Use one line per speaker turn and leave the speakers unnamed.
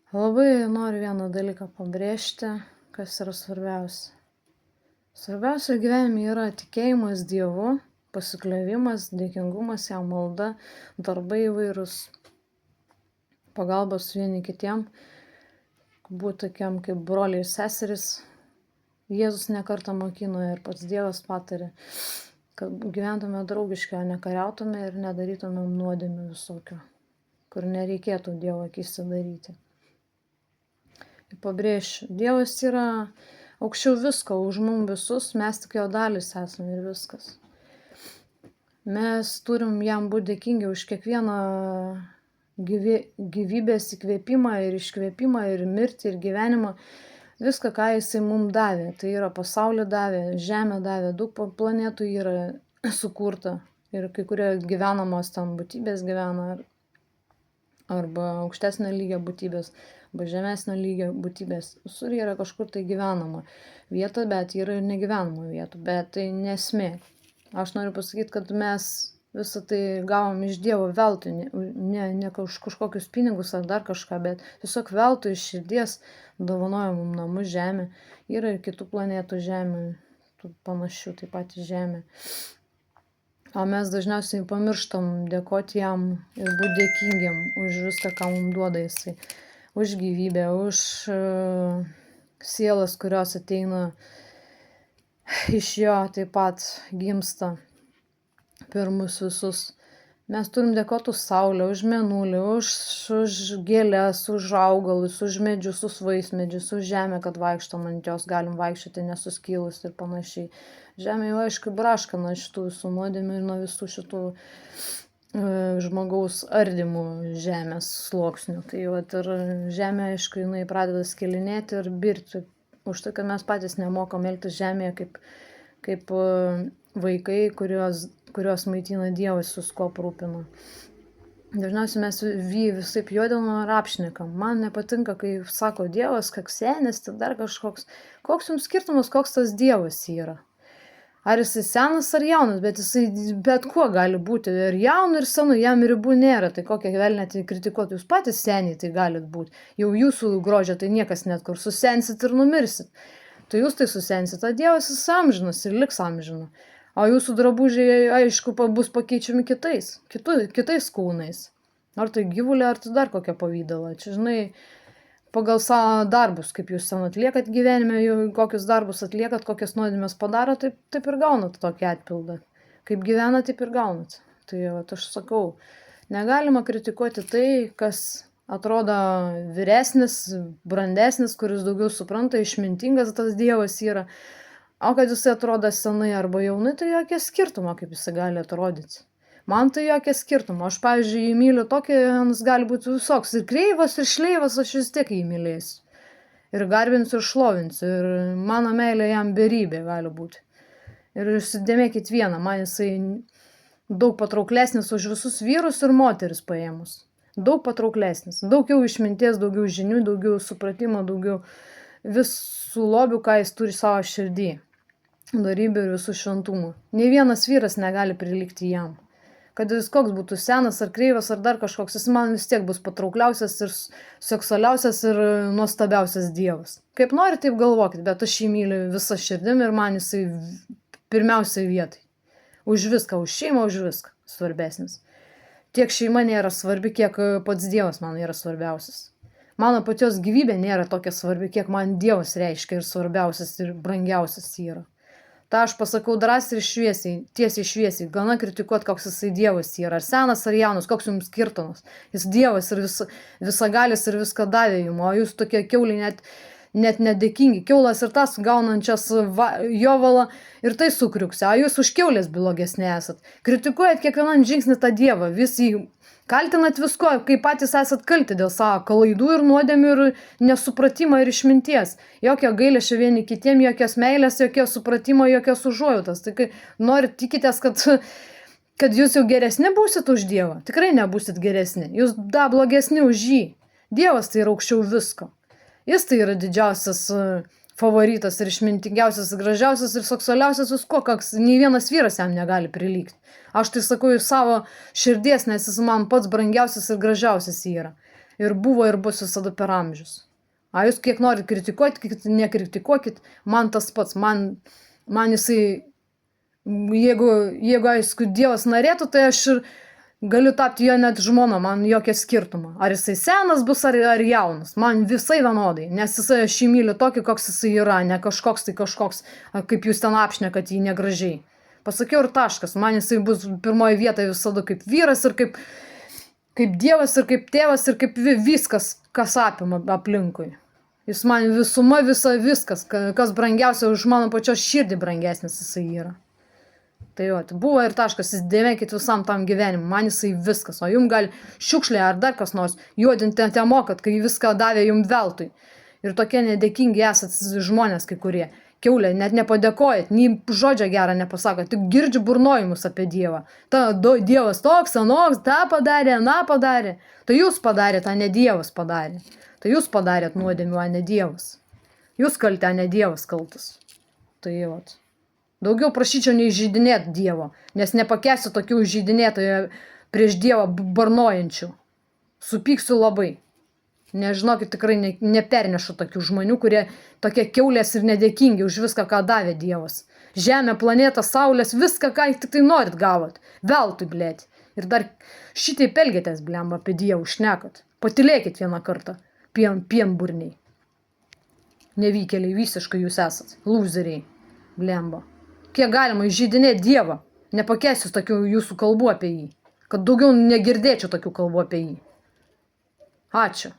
Labai noriu vieną dalyką pabrėžti, kas yra svarbiausia. Svarbiausia gyvenime yra tikėjimas Dievu, pasikliovimas, dėkingumas jam, malda, darbai įvairūs, pagalbos vieni kitiem, būti tokiam kaip broliai ir seserys. Jėzus nekartą mokino ir pats Dievas patarė, kad gyventume draugiškai, o ne kariautume ir nedarytumėm nuodėmių visokių, kur nereikėtų Dievo akyse daryti. Pabrėšiu, Dievas yra aukščiau visko, už mum visus, mes tik jo dalis esame ir viskas. Mes turim jam būti dėkingi už kiekvieną gyvybės įkvėpimą ir iškvėpimą ir mirtį ir gyvenimą, viską, ką jisai mum davė. Tai yra pasaulį davė, žemę davė, daug planetų yra sukurta ir kai kurie gyvenamos ten būtybės gyvena arba aukštesnio lygio būtybės, arba žemesnio lygio būtybės. Visur yra kažkur tai gyvenama vieta, bet yra ir negyvenama vietų, bet tai nesmė. Aš noriu pasakyti, kad mes visą tai gavom iš Dievo veltui, ne kažkokius pinigus ar dar kažką, bet tiesiog veltui iš širdies dovanoja mums namus žemė. Yra ir kitų planetų žemė, panašių taip pat į žemę. O mes dažniausiai pamirštam dėkoti jam ir būti dėkingiam už viską, ką mums duoda jisai. Už gyvybę, už sielas, kurios ateina iš jo, taip pat gimsta per mus visus. Mes turim dėkoti už saulę, už mėnulį, už gėles, už augalus, už medžius, už vaismedžius, už žemę, kad vaikštom ant jos, galim vaikščioti nesuskilus ir panašiai. Žemė jau aišku braškana šitų visų nuodėmių ir nuo visų šitų žmogaus ardymų žemės sluoksnių. Tai vat ir žemė, aišku, jinai pradeda skilinėti ir birti. Už tai, kad mes patys nemokam elgtis žemėje kaip vaikai, kurios maitina Dievas, su kuo aprūpina. Dažniausiai mes visaip juodinam ir apšnekam. Man nepatinka, kai sako Dievas, koks senis, tai dar kažkoks. Koks jums skirtumas, koks tas Dievas yra? Ar jisai senas ar jaunas, bet jisai bet kuo gali būti. Ir jaunu, ir senu, jam ribų nėra. Tai kokią velnę tai kritikuoti, jūs patys seniai tai galit būti. Jau jūsų grožio tai niekas net kur susensit ir numirsit. Tai jūs tai susensit, o Dievas jis amžinas ir liks amžinu. O jūsų drabužiai, aišku, bus pakeičiami kitais kūnais. Ar tai gyvulė, ar tai dar kokia pavydala. Čia, žinai, pagal savo darbus, kaip jūs ten atliekat gyvenime, kokius darbus atliekat, kokias nuodėmes padaro, taip ir gaunat tokį atpildą. Kaip gyvenat, taip ir gaunat. Tai aš sakau, negalima kritikuoti tai, kas atrodo vyresnis, brandesnis, kuris daugiau supranta, išmintingas tas Dievas yra. O kad jisai atrodo senai arba jaunai, tai jokie skirtumo, kaip jisai gali atrodyti. Man tai jokie skirtumo. Aš, pavyzdžiui, jį myliu tokį, jis gali būti visoks. Ir kreivas, ir šleivas, aš vis tiek jį mylėsiu. Ir garbinsiu, ir šlovinsiu. Ir mano meilė jam beribė gali būti. Ir įsidėmėkit vieną, man jisai daug patrauklesnis už visus vyrus ir moteris paėmus. Daug patrauklesnis. Daugiau išminties, daugiau žinių, daugiau supratimo, daugiau visų lobių, ką jis turi savo širdį. Dorybių ir visų šventumų. Nei vienas vyras negali prilygti jam. Kad jis koks būtų senas ar kreivas ar dar kažkoks, jis man vis tiek bus patraukliausias ir seksualiausias ir nuostabiausias Dievas. Kaip nori, taip galvokit, bet aš jį myliu visą širdim ir man jisai pirmiausiai vietai. Už viską, už šeimą, už viską svarbesnis. Tiek šeima nėra svarbi, kiek pats Dievas man yra svarbiausias. Mano pačios gyvybė nėra tokia svarbi, kiek man Dievas reiškia ir svarbiausias ir brangiausias yra. Ta aš pasakau drąsiai ir šviesiai, tiesiai šviesiai, gana kritikuoti, koks jisai Dievas yra, ar senas, ar jaunas, koks jums skirtumas. Jis Dievas ir visagalis ir viską davė jums, o jūs tokie kiauliai net nedėkingi. Kiaulas ir tas gaunančias jovalą ir tai sukriuksia, o jūs už kiaulės blogesni esat. Kritikuojat kiekvienam žingsnį tą Dievą, visi kaltinat visko, kai patys esat kalti dėl savo klaidų ir nuodėmių ir nesupratimo ir išminties. Jokio gailesčio vieni kitiem, jokios meilės, jokio supratimo, jokios užuojautos. Tai kai norit tikitės, kad jūs jau geresni būsit už Dievą, tikrai nebūsit geresni. Jūs dar blogesni už jį. Dievas tai yra aukščiau visko. Jis tai yra didžiausias favoritas ir išmintingiausias, ir gražiausias, ir seksualiausias visko, koks nei vienas vyras jam negali prilygti. Aš tai sakau iš savo širdies, nes jis man pats brangiausias ir gražiausias yra. ir buvo ir bus visada per amžius. A jūs kiek norit kritikuoti, kiek nekritikuokit, man tas pats, man jisai, jeigu aišku Dievas norėtų, tai aš ir galiu tapti jo net žmona, man jokia skirtuma. Ar jisai senas bus, ar jaunas, man visai vienodai, nes aš jį myliu tokį, koks jisai yra, ne kažkoks, kaip jūs ten apšnekat jį negražiai. Pasakiau ir taškas, man jisai bus pirmoje vietoje visada kaip vyras ir kaip Dievas ir kaip tėvas ir kaip viskas, kas apima aplinkui. Jis man visuma, viskas, kas brangiausia už mano pačios širdį brangesnis jisai yra. Tai jo, tai buvo ir taškas, jūs dėmėkit visam tam gyvenimui, man jisai viskas, o jums gali šiukšlė ar dar kas nors juodinti te mokat, kai viską davė jums veltui. Ir tokie nedėkingi esat žmonės kai kurie. Kiaulė, net nepadėkojat, nei žodžio gerą nepasakot, tik girdžiu burnojimus apie Dievą. Dievas toks, anoks, tą padarė, aną padarė. Tai jūs padarėt, o ne Dievas padarė. Tai jūs padarėt nuodėmių, o ne Dievas. Jūs kalti, o ne Dievas kaltas. Tai jau. Daugiau prašyčiau neįžeidinėt Dievo, nes nepakęsiu tokių įžeidinėtojų prieš Dievą barnojančių. Supyksiu labai. Nežinokit, tikrai nepernešu tokių žmonių, kurie tokie kiaulės ir nedėkingi už viską, ką davė Dievas. Žemė, planeta, saulės, viską, ką tik tai norit gavot. Veltui, blėt. Ir dar šitaip elgiatės, blemba, apie Dievą šnekat. Patylėkit vieną kartą. Pienburniai. Nevykėliai visiškai jūs esat. Lūzeriai. Blemba. Kiek galima įžeidinėti Dievą. Nepakęsiu tokių jūsų kalbų apie jį. Kad daugiau negirdėčiau tokių kalbų apie jį. Ačiū.